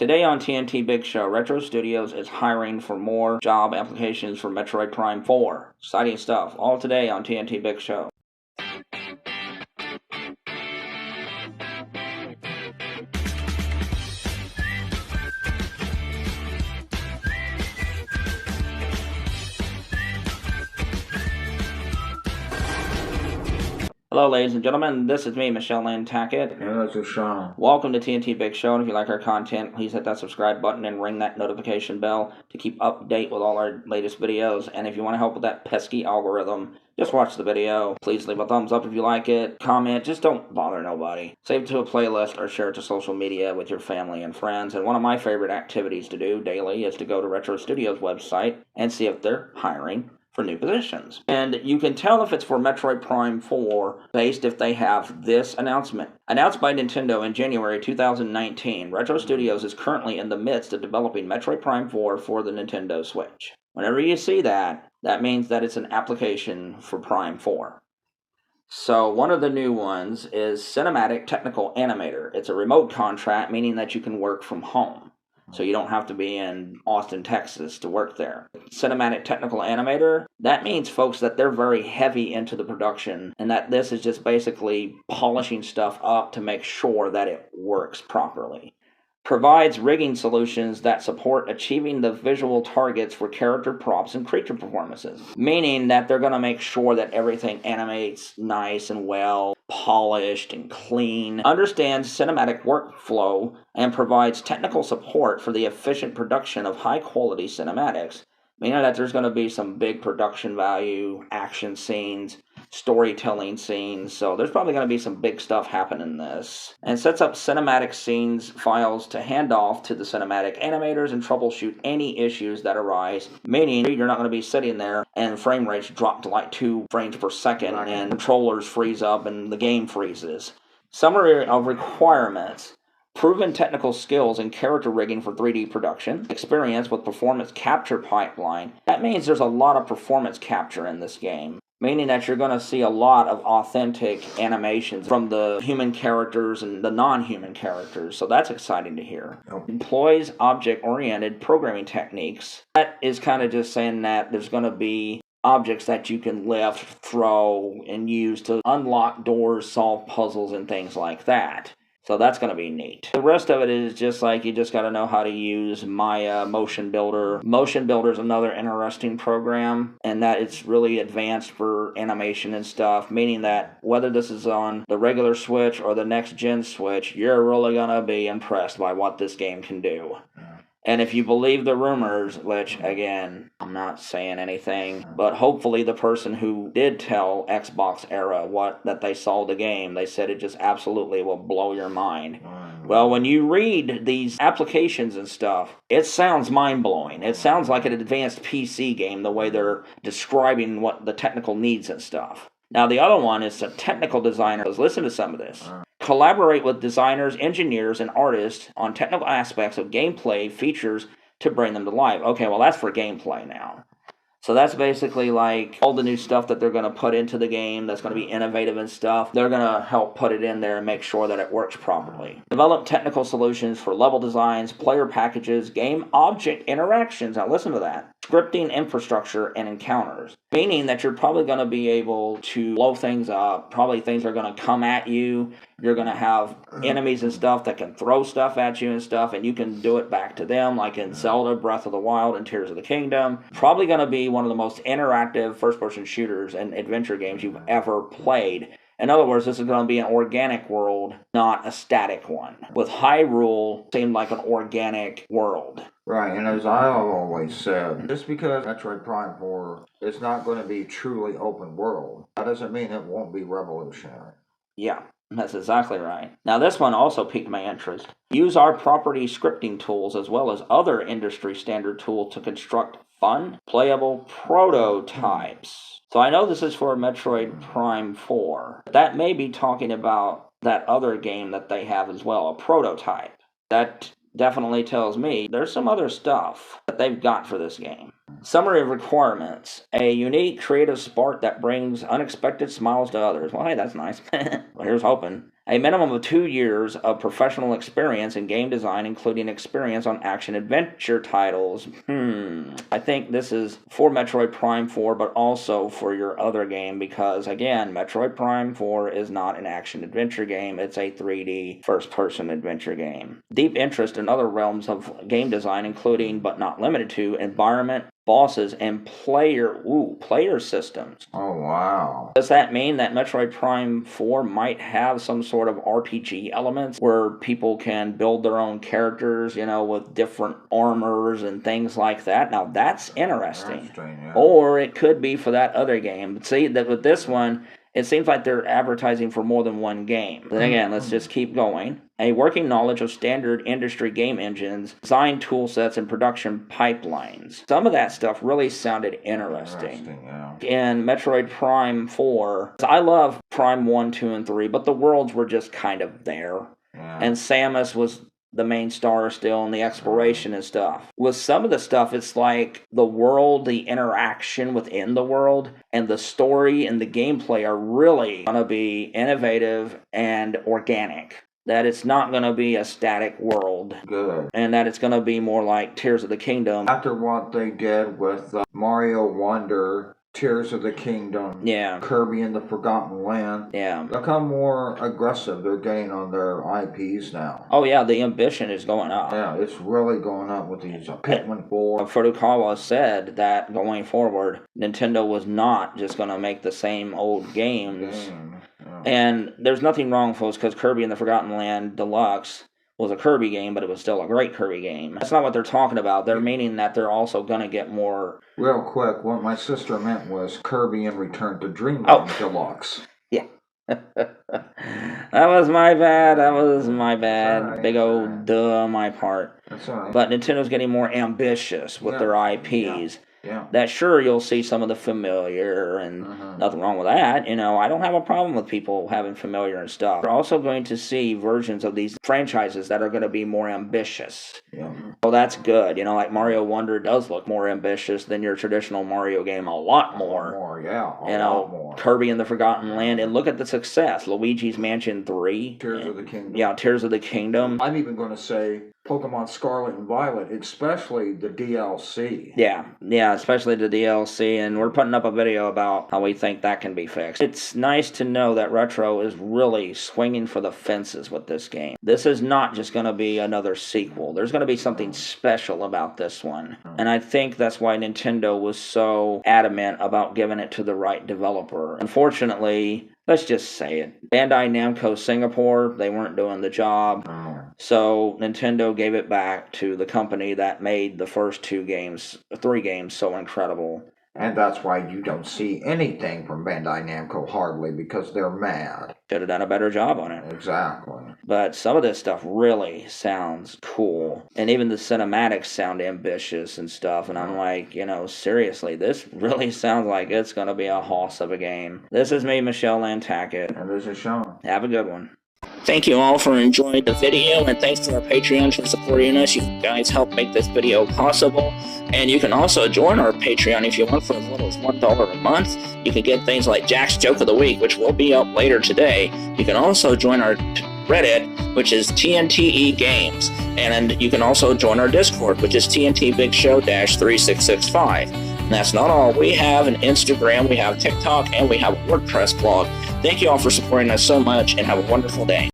Today on TNT Big Show, Retro Studios is hiring for more job applications for Metroid Prime 4. Exciting stuff. All today on TNT Big Show. Hello, ladies and gentlemen. This is me, Michelle Lynn Tackett. And this is Shawn. Welcome to TNT Big Show. And if you like our content, please hit that subscribe button and ring that notification bell to keep up to date with all our latest videos. And if you want to help with that pesky algorithm, just watch the video. Please leave a thumbs up if you like it. Comment. Just don't bother nobody. Save it to a playlist or share it to social media with your family and friends. And one of my favorite activities to do daily is to go to Retro Studios website and see if they're hiring for new positions. And you can tell if it's for Metroid Prime 4 based if they have this announcement. Announced by Nintendo in January 2019, Retro Studios is currently in the midst of developing Metroid Prime 4 for the Nintendo Switch. Whenever you see that, that means that it's an application for Prime 4. So one of the new ones is Cinematic Technical Animator. It's a remote contract, meaning that you can work from home. So you don't have to be in Austin, Texas to work there. Cinematic Technical Animator, that means, folks, that they're very heavy into the production and that this is just basically polishing stuff up to make sure that it works properly. Provides rigging solutions that support achieving the visual targets for character props and creature performances. Meaning that they're going to make sure that everything animates nice and well, polished and clean, understands cinematic workflow, and provides technical support for the efficient production of high-quality cinematics, meaning that there's going to be some big production value, action scenes, storytelling scenes, so there's probably going to be some big stuff happening in this. And sets up cinematic scenes files to hand off to the cinematic animators and troubleshoot any issues that arise, meaning you're not going to be sitting there and frame rates drop to like 2 frames per second and controllers freeze up and the game freezes. Summary of requirements. Proven technical skills in character rigging for 3D production. Experience with performance capture pipeline. That means there's a lot of performance capture in this game, meaning that you're going to see a lot of authentic animations from the human characters and the non-human characters, so that's exciting to hear. Employs object-oriented programming techniques. That is kind of just saying that there's going to be objects that you can lift, throw, and use to unlock doors, solve puzzles, and things like that. So that's going to be neat. The rest of it is just like you just got to know how to use Maya Motion Builder. Motion Builder is another interesting program, and that it's really advanced for animation and stuff, meaning that whether this is on the regular Switch or the next gen Switch, you're really going to be impressed by what this game can do. And if you believe the rumors, which, again, I'm not saying anything, but hopefully the person who did tell Xbox Era that they saw the game, they said it just absolutely will blow your mind. Well, when you read these applications and stuff, it sounds mind-blowing. It sounds like an advanced PC game, the way they're describing what the technical needs and stuff. Now, the other one is a technical designer. Listen to some of this. Collaborate with designers, engineers, and artists on technical aspects of gameplay features to bring them to life. Okay, well, that's for gameplay now. So that's basically like all the new stuff that they're going to put into the game that's going to be innovative and stuff. They're going to help put it in there and make sure that it works properly. Develop technical solutions for level designs, player packages, game object interactions. Now listen to that. Scripting infrastructure and encounters. Meaning that you're probably going to be able to blow things up. Probably things are going to come at you. You're going to have enemies and stuff that can throw stuff at you and stuff, and you can do it back to them, like in Zelda, Breath of the Wild, and Tears of the Kingdom. Probably going to be one of the most interactive first-person shooters and adventure games you've ever played. In other words, this is going to be an organic world, not a static one. With Hyrule, seemed like an organic world. Right, and as I have always said, just because Metroid Prime 4 is not going to be truly open world, that doesn't mean it won't be revolutionary. Yeah. That's exactly right. Now this one also piqued my interest. Use our property scripting tools as well as other industry standard tools to construct fun, playable prototypes. So I know this is for Metroid Prime 4. That may be talking about that other game that they have as well, a prototype. That definitely tells me there's some other stuff that they've got for this game. Summary of requirements. A unique, creative spark that brings unexpected smiles to others. Well, hey, that's nice. Well, here's hoping. A minimum of 2 years of professional experience in game design, including experience on action-adventure titles. I think this is for Metroid Prime 4, but also for your other game, because, again, Metroid Prime 4 is not an action-adventure game. It's a 3D first-person adventure game. Deep interest in other realms of game design, including, but not limited to, environment, bosses, and player systems. Oh, wow. Does that mean that Metroid Prime 4 might have some sort of RPG elements where people can build their own characters, with different armors and things like that? Now, that's interesting. Yeah. Or it could be for that other game. But see, that with this one, it seems like they're advertising for more than one game. Then again, let's just keep going. A working knowledge of standard industry game engines, design tool sets, and production pipelines. Some of that stuff really sounded interesting. Yeah. In Metroid Prime 4, I love Prime 1, 2, and 3, but the worlds were just kind of there. Yeah. And Samus was the main star still, and the exploration and stuff. With some of the stuff, it's like the world, the interaction within the world, and the story and the gameplay are really going to be innovative and organic. That it's not going to be a static world. Good. And that it's going to be more like Tears of the Kingdom. After what they did with Mario Wonder, Tears of the Kingdom, Yeah. Kirby and the Forgotten Land, Yeah. become more aggressive. They're getting on their IPs now. Oh yeah, the ambition is going up. Yeah, it's really going up with these Pikmin 4. Furukawa said that going forward, Nintendo was not just going to make the same old games. Yeah. And there's nothing wrong, folks, because Kirby and the Forgotten Land Deluxe was a Kirby game, but it was still a great Kirby game. That's not what they're talking about. They're meaning that they're also going to get more... Real quick, what my sister meant was Kirby and Return to Dreamland Deluxe. Yeah. That was my bad. Right. Big old duh on my part. That's all right. But Nintendo's getting more ambitious with their IPs. Yeah. That sure, you'll see some of the familiar, and nothing wrong with that. I don't have a problem with people having familiar and stuff. We're also going to see versions of these franchises that are going to be more ambitious. Yeah. So that's good. Like Mario Wonder does look more ambitious than your traditional Mario game, a lot more. A lot more. Kirby and the Forgotten Land, and look at the success. Luigi's Mansion 3. Tears of the Kingdom. Yeah, Tears of the Kingdom. I'm even going to say Pokemon Scarlet and Violet, especially the DLC. Yeah, especially the DLC, and we're putting up a video about how we think that can be fixed. It's nice to know that Retro is really swinging for the fences with this game. This is not just going to be another sequel. There's going to be something special about this one. And I think that's why Nintendo was so adamant about giving it to the right developer. Unfortunately, let's just say it. Bandai Namco Singapore, they weren't doing the job. So Nintendo gave it back to the company that made the first 3 games so incredible. And that's why you don't see anything from Bandai Namco hardly, because they're mad. Should have done a better job on it. Exactly. But some of this stuff really sounds cool. And even the cinematics sound ambitious and stuff. And I'm like, seriously, this really sounds like it's going to be a hoss of a game. This is me, Michelle Lynn Tackett. And this is Shawn. Have a good one. Thank you all for enjoying the video, and thanks to our Patreons for supporting us. You guys help make this video possible. And you can also join our Patreon if you want for as little as $1 a month. You can get things like Jack's Joke of the Week, which will be up later today. You can also join our Reddit, which is TNTEgames. And you can also join our Discord, which is TNTBigShow-3665. And that's not all. We have an Instagram, we have TikTok, and we have a WordPress blog. Thank you all for supporting us so much, and have a wonderful day.